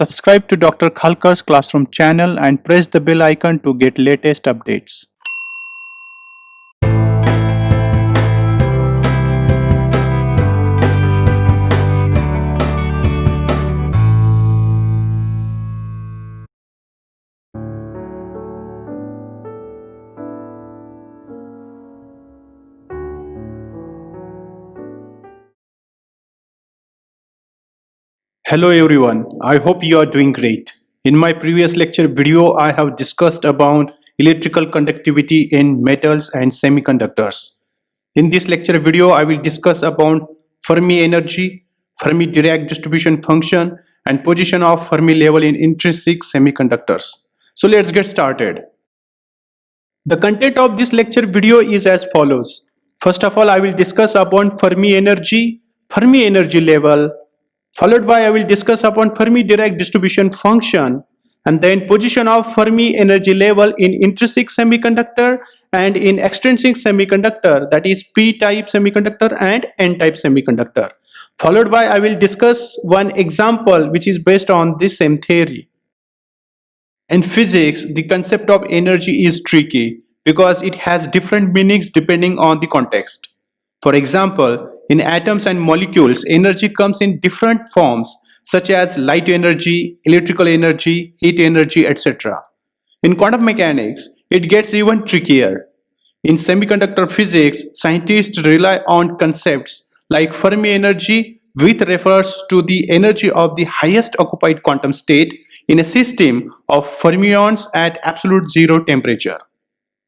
Subscribe to Dr. Khalkar's classroom channel and press the bell icon to get latest updates. Hello everyone, I hope you are doing great. In my previous lecture video, I have discussed about electrical conductivity in metals and semiconductors. In this lecture video, I will discuss about Fermi energy, Fermi-Dirac distribution function, and position of Fermi level in intrinsic semiconductors. So let's get started. The content of this lecture video is as follows. First of all, I will discuss upon Fermi energy level. Followed by I will discuss upon Fermi-Dirac distribution function and then position of Fermi energy level in intrinsic semiconductor and in extrinsic semiconductor, that is p-type semiconductor and n-type semiconductor. Followed by I will discuss one example which is based on this same theory. In physics, the concept of energy is tricky because it has different meanings depending on the context. For example, in atoms and molecules, energy comes in different forms such as light energy, electrical energy, heat energy, etc. In quantum mechanics, it gets even trickier. In semiconductor physics, scientists rely on concepts like Fermi energy, which refers to the energy of the highest occupied quantum state in a system of fermions at absolute zero temperature.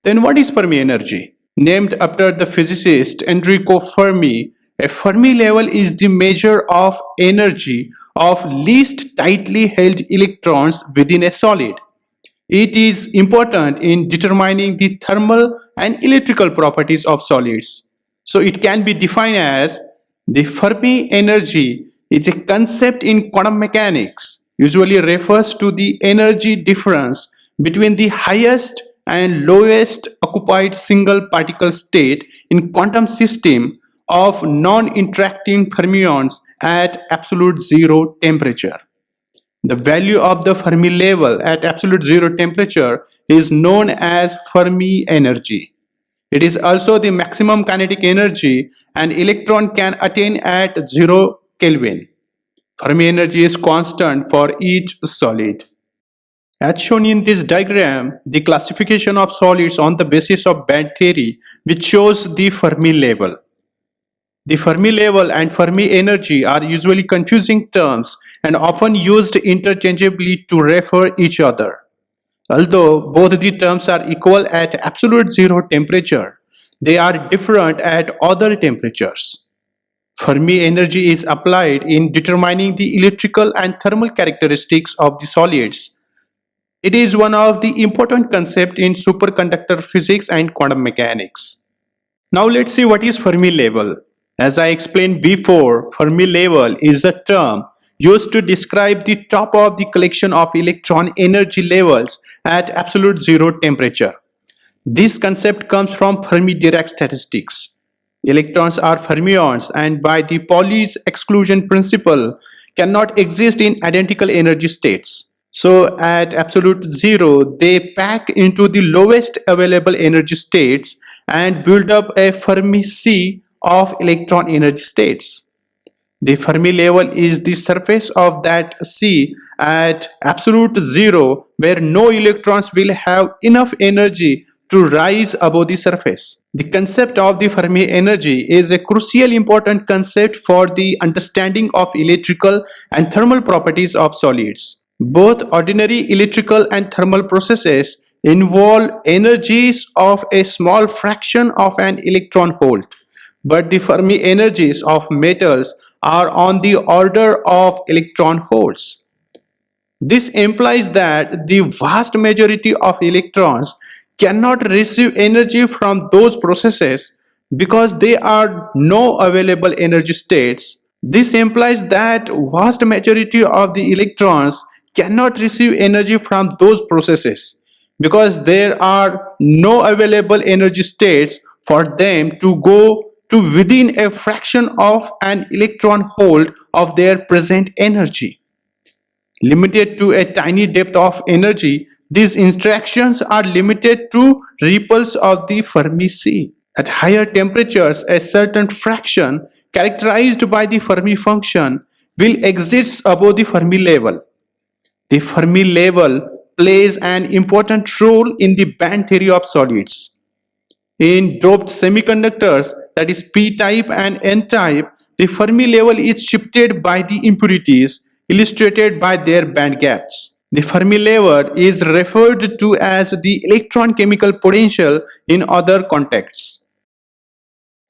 Then what is Fermi energy? Named after the physicist Enrico Fermi, a Fermi level is the measure of energy of least tightly held electrons within a solid. It is important in determining the thermal and electrical properties of solids. So it can be defined as the Fermi energy is a concept in quantum mechanics, usually refers to the energy difference between the highest and lowest occupied single particle state in quantum system of non-interacting fermions at absolute zero temperature. The value of the Fermi level at absolute zero temperature is known as Fermi energy. It is also the maximum kinetic energy an electron can attain at 0 Kelvin. Fermi energy is constant for each solid. As shown in this diagram, the classification of solids on the basis of band theory, which shows the Fermi level. The Fermi level and Fermi energy are usually confusing terms and often used interchangeably to refer each other. Although both the terms are equal at absolute zero temperature, they are different at other temperatures. Fermi energy is applied in determining the electrical and thermal characteristics of the solids. It is one of the important concepts in superconductor physics and quantum mechanics. Now let's see what is Fermi level. As I explained before, Fermi level is the term used to describe the top of the collection of electron energy levels at absolute zero temperature. This concept comes from Fermi-Dirac statistics. Electrons are fermions and by the Pauli's exclusion principle cannot exist in identical energy states. So at absolute zero, they pack into the lowest available energy states and build up a Fermi sea of electron energy states. The Fermi level is the surface of that sea at absolute zero where no electrons will have enough energy to rise above the surface. The concept of the Fermi energy is a crucially important concept for the understanding of electrical and thermal properties of solids. Both ordinary electrical and thermal processes involve energies of a small fraction of an electron volt, but the Fermi energies of metals are on the order of electron volts. This implies that the vast majority of electrons cannot receive energy from those processes because there are no available energy states. This implies that vast majority of the electrons cannot receive energy from those processes because there are no available energy states for them to go to within a fraction of an electron volt of their present energy. limited to a tiny depth of energy, these interactions are limited to ripples of the Fermi sea. At higher temperatures, a certain fraction characterized by the Fermi function will exist above the Fermi level. The Fermi level plays an important role in the band theory of solids. In doped semiconductors, that is p-type and n-type, the Fermi level is shifted by the impurities illustrated by their band gaps. The Fermi level is referred to as the electron chemical potential in other contexts.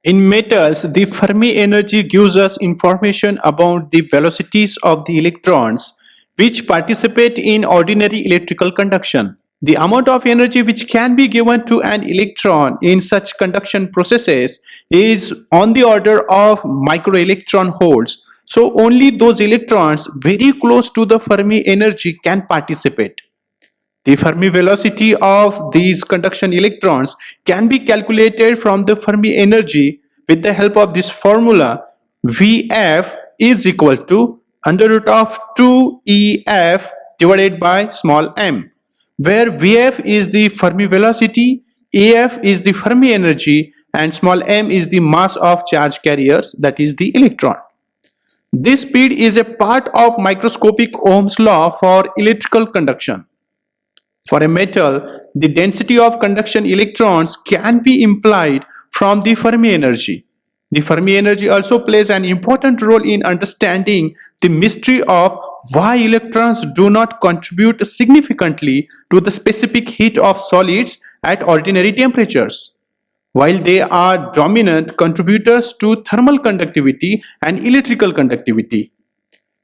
In metals, the Fermi energy gives us information about the velocities of the electrons which participate in ordinary electrical conduction. The amount of energy which can be given to an electron in such conduction processes is on the order of microelectron holes. So only those electrons very close to the Fermi energy can participate. The Fermi velocity of these conduction electrons can be calculated from the Fermi energy with the help of this formula. Vf is equal to under root of 2EF divided by small m, where Vf is the Fermi velocity, Af is the Fermi energy, and small m is the mass of charge carriers, that is the electron. This speed is a part of microscopic Ohm's law for electrical conduction. For a metal, the density of conduction electrons can be implied from the Fermi energy. The Fermi energy also plays an important role in understanding the mystery of why electrons do not contribute significantly to the specific heat of solids at ordinary temperatures, while they are dominant contributors to thermal conductivity and electrical conductivity.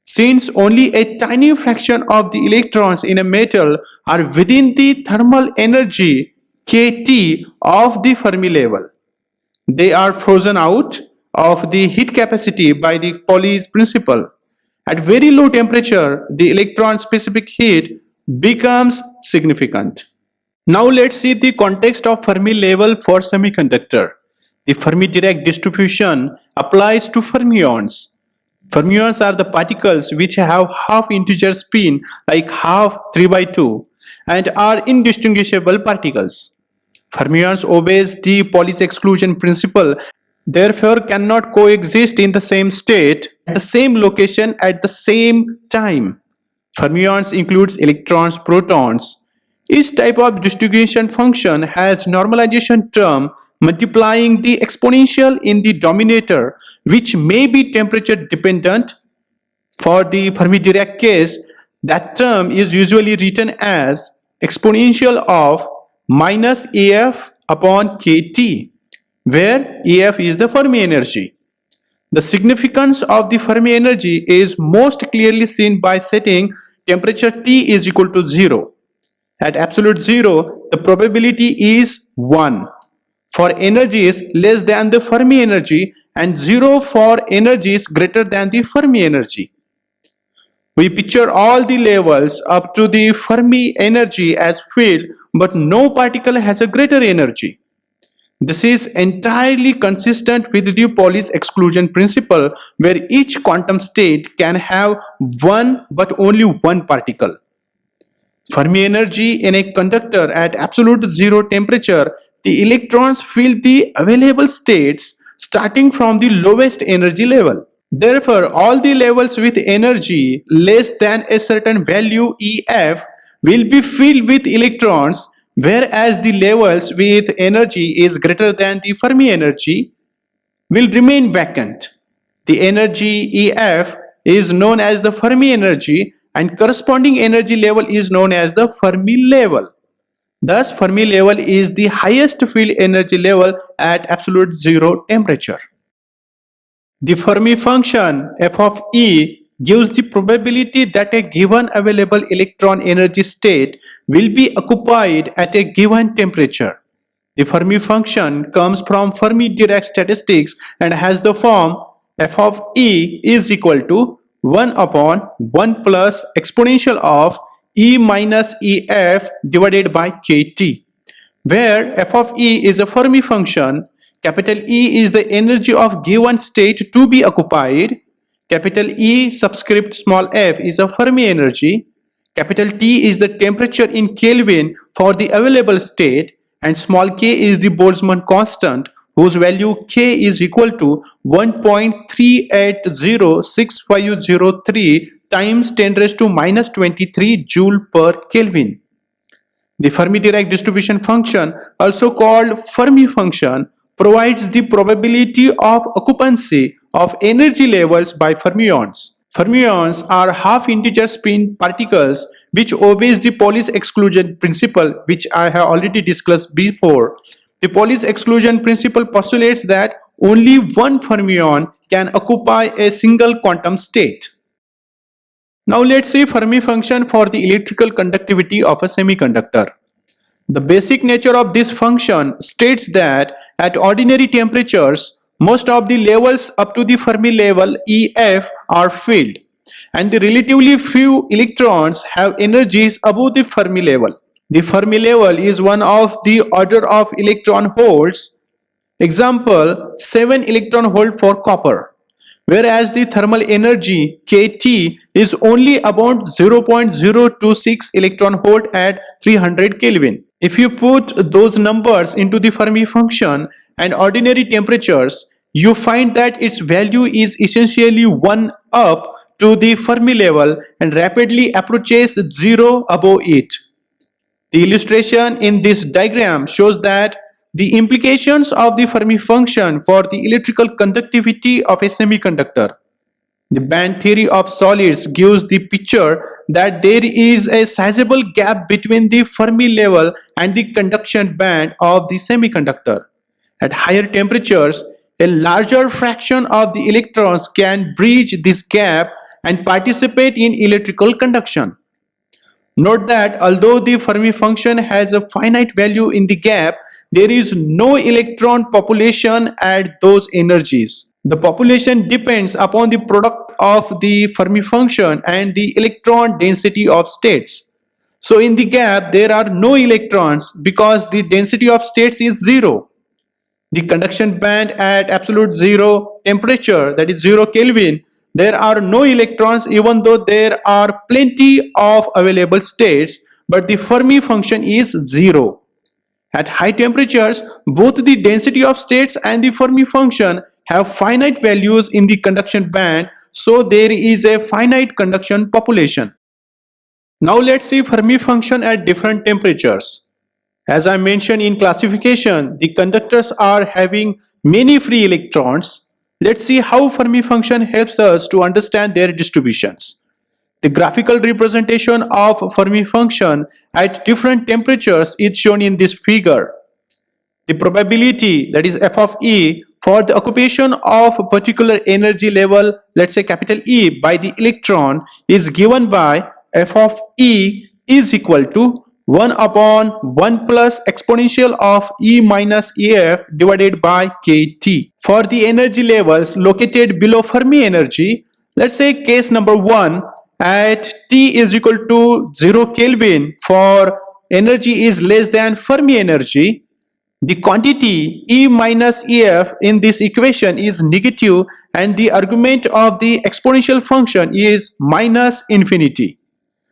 Since only a tiny fraction of the electrons in a metal are within the thermal energy kT of the Fermi level, they are frozen out of the heat capacity by the Pauli's principle. At very low temperature, the electron specific heat becomes significant. Now let's see the context of Fermi level for semiconductor. The Fermi-Dirac distribution applies to fermions. Fermions are the particles which have half integer spin like half 3 by 2 and are indistinguishable particles. Fermions obeys the Pauli's exclusion principle, therefore cannot coexist in the same state at the same location at the same time. Fermions includes electrons, protons. Each type of distribution function has normalization term multiplying the exponential in the denominator, which may be temperature dependent. For the Fermi-Dirac case, that term is usually written as exponential of minus AF upon KT, where AF is the Fermi energy. The significance of the Fermi energy is most clearly seen by setting temperature T is equal to 0. At absolute 0, the probability is 1 for energies less than the Fermi energy and 0 for energies greater than the Fermi energy. We picture all the levels up to the Fermi energy as field, but no particle has a greater energy. This is entirely consistent with the Pauli's exclusion principle, where each quantum state can have one but only one particle. Fermi energy in a conductor at absolute zero temperature, the electrons fill the available states starting from the lowest energy level. Therefore, all the levels with energy less than a certain value EF will be filled with electrons, whereas the levels with energy is greater than the Fermi energy will remain vacant. The energy EF is known as the Fermi energy and corresponding energy level is known as the Fermi level. Thus, Fermi level is the highest field energy level at absolute zero temperature. The Fermi function f of E gives the probability that a given available electron energy state will be occupied at a given temperature. The Fermi function comes from Fermi-Dirac statistics and has the form f of E is equal to 1 upon 1 plus exponential of E minus EF divided by KT, where f of E is a Fermi function, capital E is the energy of given state to be occupied, Capital E subscript small f is a Fermi energy. Capital T is the temperature in Kelvin for the available state, and small k is the Boltzmann constant, whose value k is equal to 1.38065003 times 10 raised to minus 23 joule per Kelvin. The Fermi-Dirac distribution function, also called Fermi function, provides the probability of occupancy of energy levels by fermions. Fermions are half-integer spin particles which obeys the Pauli's exclusion principle, which I have already discussed before. The Pauli's exclusion principle postulates that only one fermion can occupy a single quantum state. Now let's see Fermi function for the electrical conductivity of a semiconductor. The basic nature of this function states that at ordinary temperatures, most of the levels up to the Fermi level EF are filled, and the relatively few electrons have energies above the Fermi level. The Fermi level is one of the order of electron volts. Example, 7 electron volt for copper, whereas the thermal energy kT is only about 0.026 electron volt at 300 Kelvin. If you put those numbers into the Fermi function and ordinary temperatures, you find that its value is essentially 1 up to the Fermi level and rapidly approaches 0 above it. The illustration in this diagram shows that the implications of the Fermi function for the electrical conductivity of a semiconductor. The band theory of solids gives the picture that there is a sizable gap between the Fermi level and the conduction band of the semiconductor. At higher temperatures, a larger fraction of the electrons can bridge this gap and participate in electrical conduction. Note that although the Fermi function has a finite value in the gap, there is no electron population at those energies. The population depends upon the product of the Fermi function and the electron density of states. So in the gap, there are no electrons because the density of states is 0. The conduction band at absolute zero temperature, that is 0 Kelvin, there are no electrons even though there are plenty of available states, but the Fermi function is 0. At high temperatures, both the density of states and the Fermi function have finite values in the conduction band, so there is a finite conduction population. Now let's see Fermi function at different temperatures. As I mentioned in classification, the conductors are having many free electrons. Let's see how Fermi function helps us to understand their distributions. The graphical representation of Fermi function at different temperatures is shown in this figure. The probability, that is f of E, for the occupation of a particular energy level, let's say capital E, by the electron is given by f of E is equal to 1 upon 1 plus exponential of E minus EF divided by KT. For the energy levels located below Fermi energy, let's say case number 1, at T is equal to 0 Kelvin for energy is less than Fermi energy, the quantity E minus EF in this equation is negative and the argument of the exponential function is minus infinity.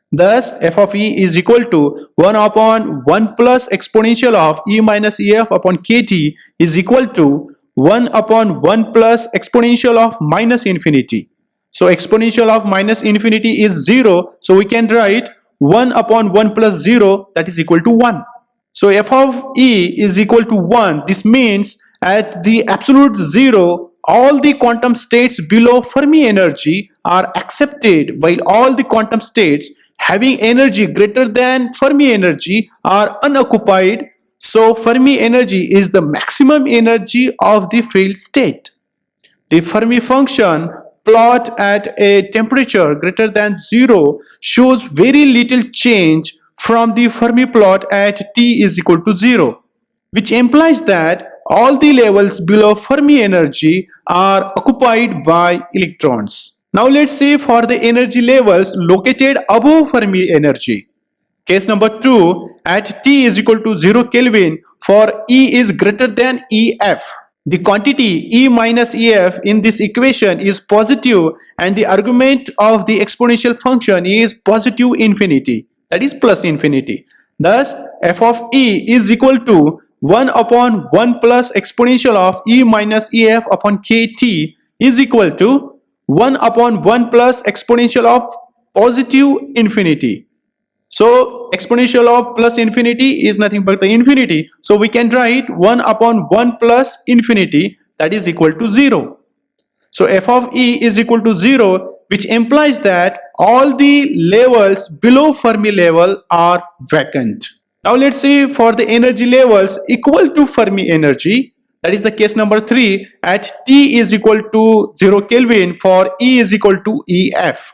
Thus, f of E is equal to 1 upon 1 plus exponential of E minus EF upon KT is equal to 1 upon 1 plus exponential of minus infinity. So, exponential of minus infinity is 0. So, we can write 1 upon 1 plus 0, that is equal to 1. So, f of E is equal to 1. This means at the absolute 0, all the quantum states below Fermi energy are accepted, while all the quantum states having energy greater than Fermi energy are unoccupied. So Fermi energy is the maximum energy of the field state. The Fermi function plot at a temperature greater than 0 shows very little change from the Fermi plot at T is equal to 0, which implies that all the levels below Fermi energy are occupied by electrons. Now let's see for the energy levels located above Fermi energy. Case number 2, at T is equal to 0 Kelvin for E is greater than EF. The quantity E minus EF in this equation is positive and the argument of the exponential function is positive infinity, that is plus infinity. Thus, f of E is equal to 1 upon 1 plus exponential of E minus EF upon kt is equal to 1 upon 1 plus exponential of positive infinity. So exponential of plus infinity is nothing but the infinity. So we can write 1 upon 1 plus infinity, that is equal to 0. So f of E is equal to 0, which implies that all the levels below Fermi level are vacant. Now let's see for the energy levels equal to Fermi energy. That is the case number 3 at T is equal to 0 Kelvin for E is equal to EF.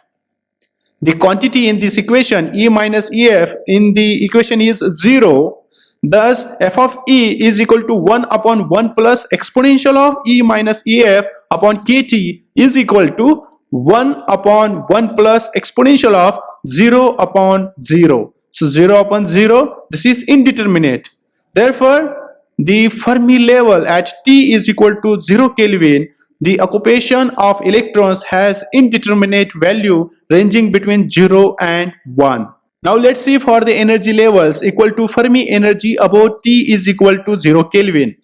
The quantity in this equation E minus EF in the equation is 0. Thus f of E is equal to 1 upon 1 plus exponential of E minus EF upon kt is equal to 1 upon 1 plus exponential of 0 upon 0. So 0 upon 0, this is indeterminate. Therefore, the Fermi level at T is equal to 0 Kelvin, the occupation of electrons has indeterminate value ranging between 0 and 1. Now let's see for the energy levels equal to Fermi energy above T is equal to 0 Kelvin.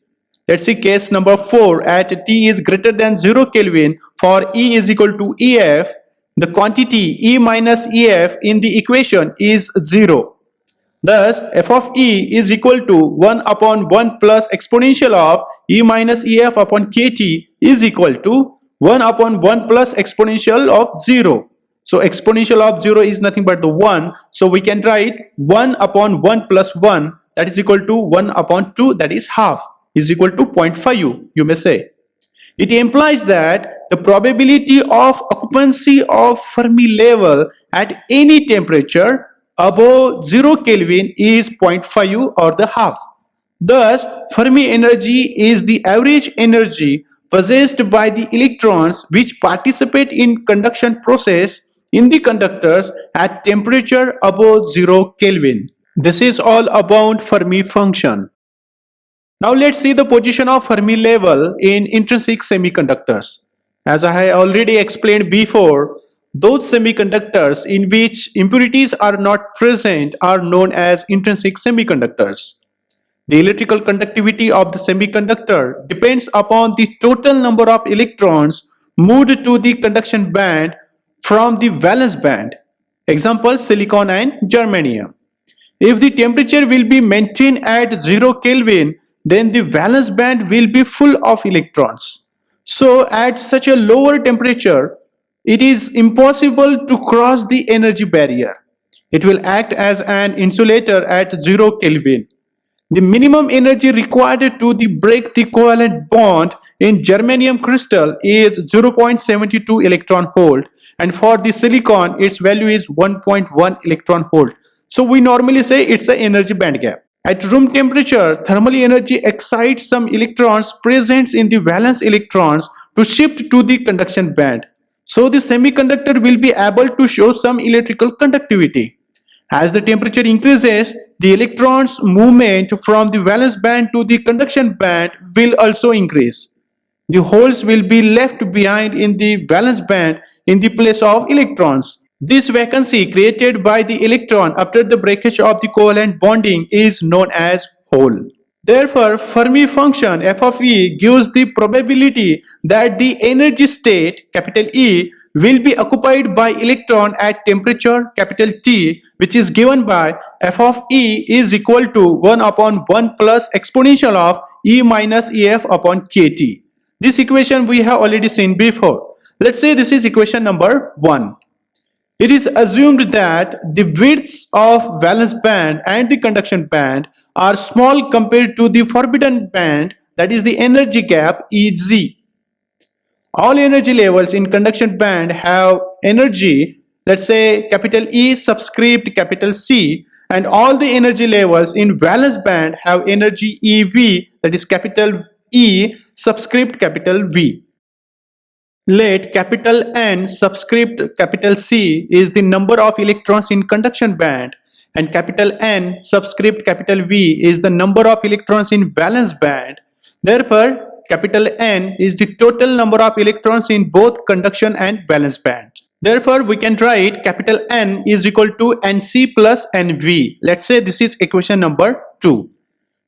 Let's see case number 4 at T is greater than 0 Kelvin for E is equal to EF. The quantity E minus EF in the equation is 0. Thus, f of E is equal to 1 upon 1 plus exponential of E minus EF upon kt is equal to 1 upon 1 plus exponential of 0. So, exponential of 0 is nothing but the 1. So, we can write 1 upon 1 plus 1, that is equal to 1 upon 2, that is half, is equal to 0.5, you may say. It implies that the probability of occupancy of Fermi level at any temperature above 0 Kelvin is 0.5 or the half. Thus, Fermi energy is the average energy possessed by the electrons which participate in conduction process in the conductors at temperature above 0 Kelvin. This is all about Fermi function. Now let's see the position of Fermi level in intrinsic semiconductors. As I have already explained before, those semiconductors in which impurities are not present are known as intrinsic semiconductors. The electrical conductivity of the semiconductor depends upon the total number of electrons moved to the conduction band from the valence band. Example, silicon and germanium. If the temperature will be maintained at 0 Kelvin, then the valence band will be full of electrons. So at such a lower temperature, it is impossible to cross the energy barrier. It will act as an insulator at 0 Kelvin. The minimum energy required to break the covalent bond in germanium crystal is 0.72 electron volt, and for the silicon its value is 1.1 electron volt. So we normally say it's the energy band gap. At room temperature, thermal energy excites some electrons present in the valence electrons to shift to the conduction band. So the semiconductor will be able to show some electrical conductivity. As the temperature increases, the electrons' movement from the valence band to the conduction band will also increase. The holes will be left behind in the valence band in the place of electrons. This vacancy created by the electron after the breakage of the covalent bonding is known as hole. Therefore, Fermi function f of E gives the probability that the energy state capital E will be occupied by electron at temperature capital T, which is given by f of E is equal to 1 upon 1 plus exponential of E minus EF upon kt. This equation we have already seen before. Let's say this is equation number 1. It is assumed that the widths of valence band and the conduction band are small compared to the forbidden band, that is the energy gap Eg. All energy levels in conduction band have energy, let's say capital E subscript capital C, and all the energy levels in valence band have energy Ev, that is capital E subscript capital V. Let capital N subscript capital C is the number of electrons in conduction band and capital N subscript capital V is the number of electrons in valence band. Therefore, capital N is the total number of electrons in both conduction and valence band. Therefore, we can write capital N is equal to Nc plus Nv. Let's say this is equation number 2.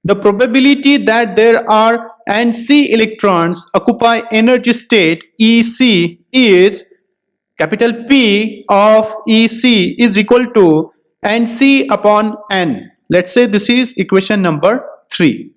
The probability that there are Nc electrons occupy energy state Ec is capital P of Ec is equal to Nc upon N. Let's say this is equation number 3.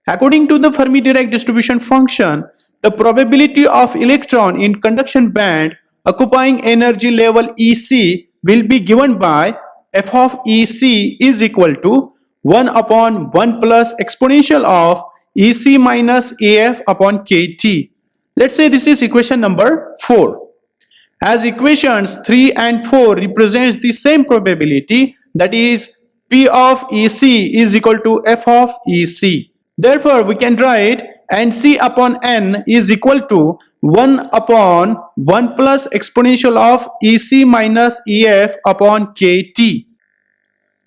According to the Fermi-Dirac distribution function, the probability of electron in conduction band occupying energy level Ec will be given by f of Ec is equal to 1 upon 1 plus exponential of Ec minus Af upon Kt. Let's say this is equation number 4. As equations 3 and 4 represents the same probability, that is P of Ec is equal to f of Ec. Therefore, we can write Nc upon N is equal to 1 upon 1 plus exponential of Ec minus Ef upon Kt.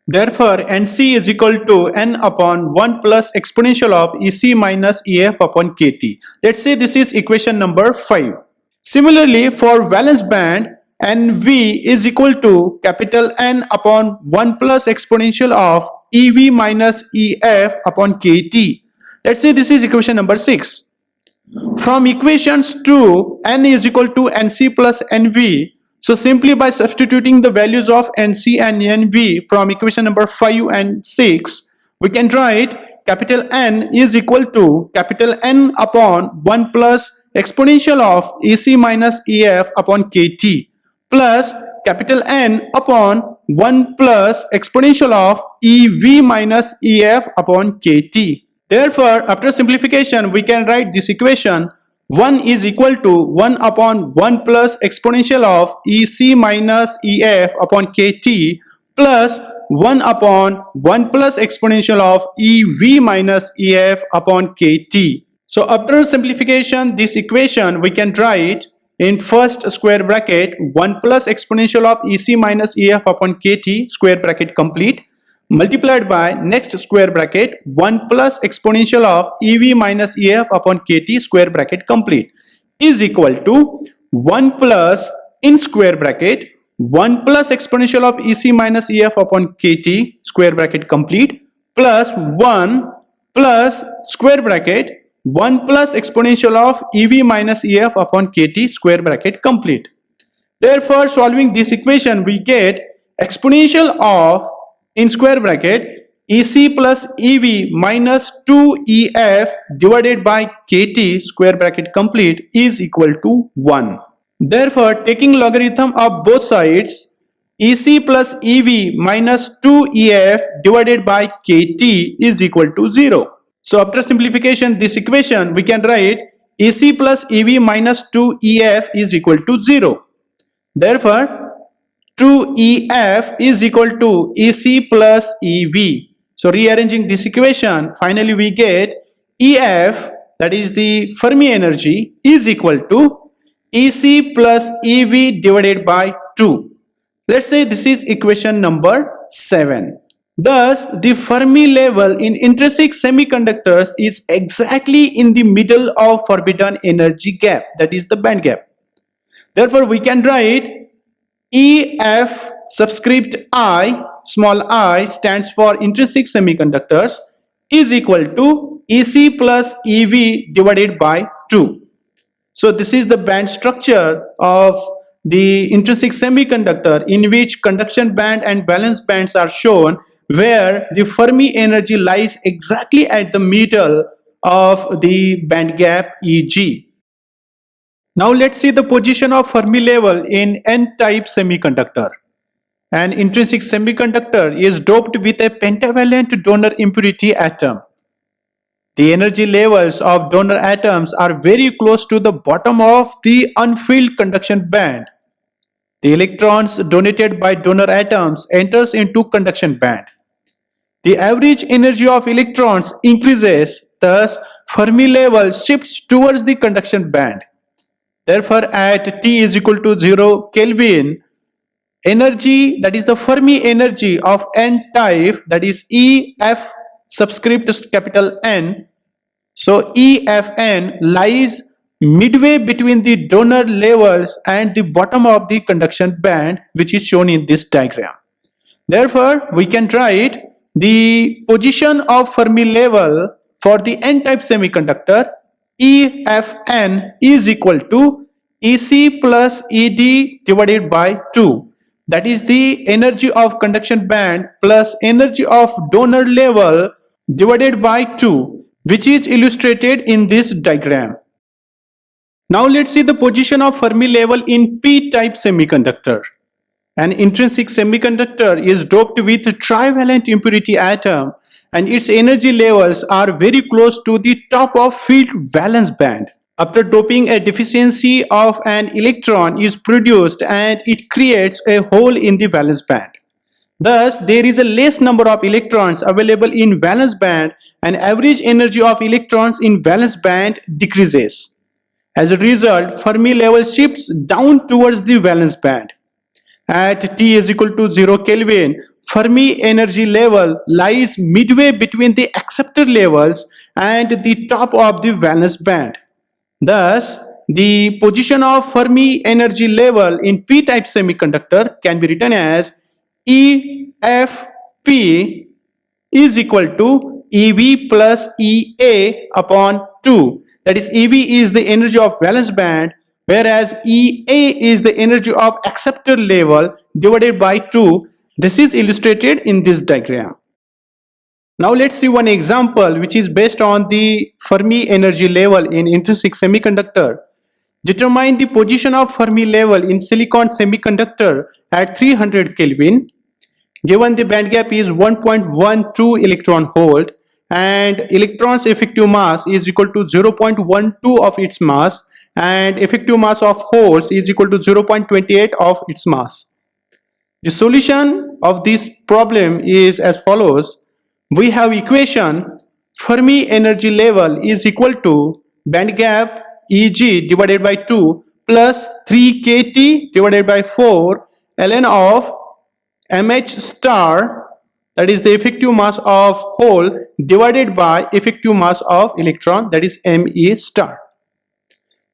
Therefore, Nc is equal to N upon 1 plus exponential of Ec minus Ef upon Kt. Let's say this is equation number 5. Similarly, for valence band, Nv is equal to capital N upon 1 plus exponential of Ev minus Ef upon Kt. Let's say this is equation number 6. From equations 2, N is equal to Nc plus Nv. So simply by substituting the values of Nc and Nv from equation number 5 and 6, we can write capital N is equal to capital N upon 1 plus exponential of Ec minus Ef upon Kt plus capital N upon 1 plus exponential of Ev minus Ef upon Kt. Therefore, after simplification, we can write this equation 1 is equal to 1 upon 1 plus exponential of Ec minus Ef upon Kt plus 1 upon 1 plus exponential of Ev minus Ef upon Kt. So after simplification, this equation we can write in first square bracket 1 plus exponential of Ec minus Ef upon Kt square bracket complete multiplied by next square bracket 1 plus exponential of Ev minus Ef upon Kt square bracket complete is equal to 1 plus in square bracket 1 plus exponential of Ec minus Ef upon Kt square bracket complete plus 1 plus square bracket 1 plus exponential of Ev minus Ef upon Kt square bracket complete. Therefore, solving this equation, we get exponential of in square bracket Ec plus Ev minus 2Ef divided by Kt square bracket complete is equal to 1. Therefore, taking logarithm of both sides, Ec plus Ev minus 2Ef divided by Kt is equal to 0. So after simplification, this equation we can write Ec plus Ev minus 2Ef is equal to 0. Therefore, 2Ef is equal to Ec plus Ev. So rearranging this equation, finally we get Ef, that is the Fermi energy, is equal to Ec plus Ev divided by 2. Let's say this is equation number 7. Thus, the Fermi level in intrinsic semiconductors is exactly in the middle of forbidden energy gap, that is the band gap. Therefore, we can write EF subscript I, small I, stands for intrinsic semiconductors, is equal to Ec plus Ev divided by 2. So this is the band structure of the intrinsic semiconductor, in which conduction band and valence bands are shown, where the Fermi energy lies exactly at the middle of the band gap Eg. Now let's see the position of Fermi level in N-type semiconductor. An intrinsic semiconductor is doped with a pentavalent donor impurity atom. The energy levels of donor atoms are very close to the bottom of the unfilled conduction band. The electrons donated by donor atoms enters into conduction band. The average energy of electrons increases, thus Fermi level shifts towards the conduction band. Therefore, at T is equal to 0 Kelvin, energy, that is the Fermi energy of N type, that is EF subscript capital N, So EFN lies midway between the donor levels and the bottom of the conduction band, which is shown in this diagram. Therefore, we can write the position of Fermi level for the n-type semiconductor EFN is equal to EC plus ED divided by 2. That is the energy of conduction band plus energy of donor level divided by 2, which is illustrated in this diagram. Now let's see the position of Fermi level in p-type semiconductor. An intrinsic semiconductor is doped with trivalent impurity atom and its energy levels are very close to the top of field valence band. After doping, a deficiency of an electron is produced and it creates a hole in the valence band. Thus, there is a less number of electrons available in valence band and average energy of electrons in valence band decreases. As a result, Fermi level shifts down towards the valence band. At T is equal to 0 Kelvin, Fermi energy level lies midway between the acceptor levels and the top of the valence band. Thus, the position of Fermi energy level in p-type semiconductor can be written as EFP is equal to EV plus EA upon 2. That is, EV is the energy of valence band, whereas EA is the energy of acceptor level divided by 2. This is illustrated in this diagram. Now let's see one example which is based on the Fermi energy level in intrinsic semiconductor. Determine the position of Fermi level in silicon semiconductor at 300 Kelvin. Given the band gap is 1.12 electron volt and electron's effective mass is equal to 0.12 of its mass and effective mass of holes is equal to 0.28 of its mass. The solution of this problem is as follows. We have equation Fermi energy level is equal to band gap Eg divided by 2 plus 3 kT divided by 4 ln of mh star, that is the effective mass of hole divided by effective mass of electron, that is me star.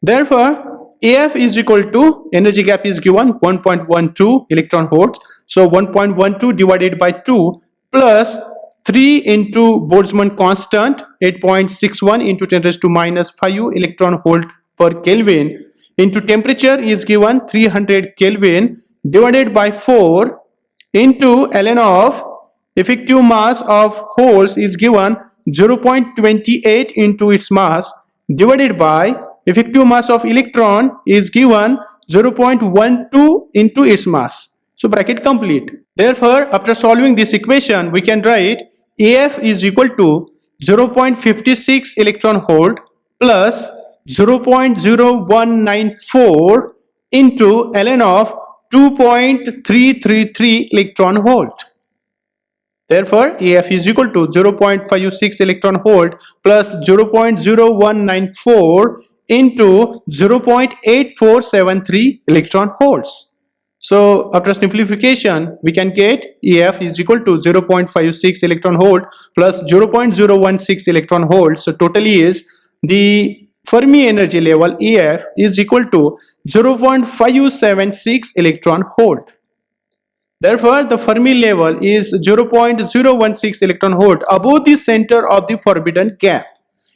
Therefore, AF is equal to energy gap is given 1.12 electron volts. So 1.12 divided by 2 plus 3 into Boltzmann constant 8.61 into 10 raised to minus 5 electron volt per Kelvin into temperature is given 300 Kelvin divided by 4 into ln of effective mass of holes is given 0.28 into its mass divided by effective mass of electron is given 0.12 into its mass. So bracket complete. Therefore, after solving this equation, we can write AF is equal to 0.56 electron volt plus 0.0194 into ln of 2.333 electron volt. Therefore, AF is equal to 0.56 electron volt plus 0.0194 into 0.8473 electron volts. So after simplification, we can get EF is equal to 0.56 electron volt plus 0.016 electron volt. So totally is the Fermi energy level EF is equal to 0.576 electron volt. Therefore, the Fermi level is 0.016 electron volt above the center of the forbidden gap.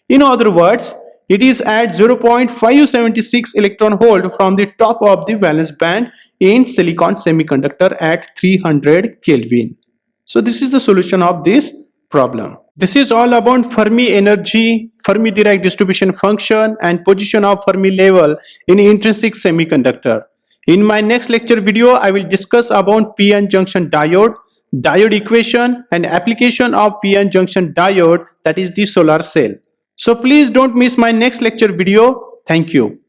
In other words, it is at 0.576 electron volt from the top of the valence band in silicon semiconductor at 300 Kelvin. So this is the solution of this problem. This is all about Fermi energy, Fermi-Dirac distribution function and position of Fermi level in intrinsic semiconductor. In my next lecture video, I will discuss about p-n junction diode, diode equation and application of p-n junction diode, that is the solar cell. So please don't miss my next lecture video. Thank you.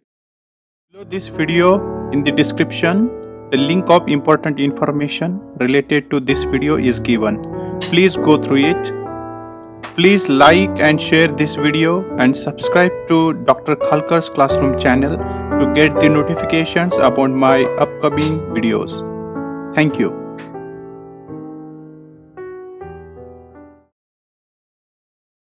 Below this video, in the description, the link of important information related to this video is given. Please go through it. Please like and share this video and subscribe to Dr. Khalkar's classroom channel to get the notifications about my upcoming videos. Thank you.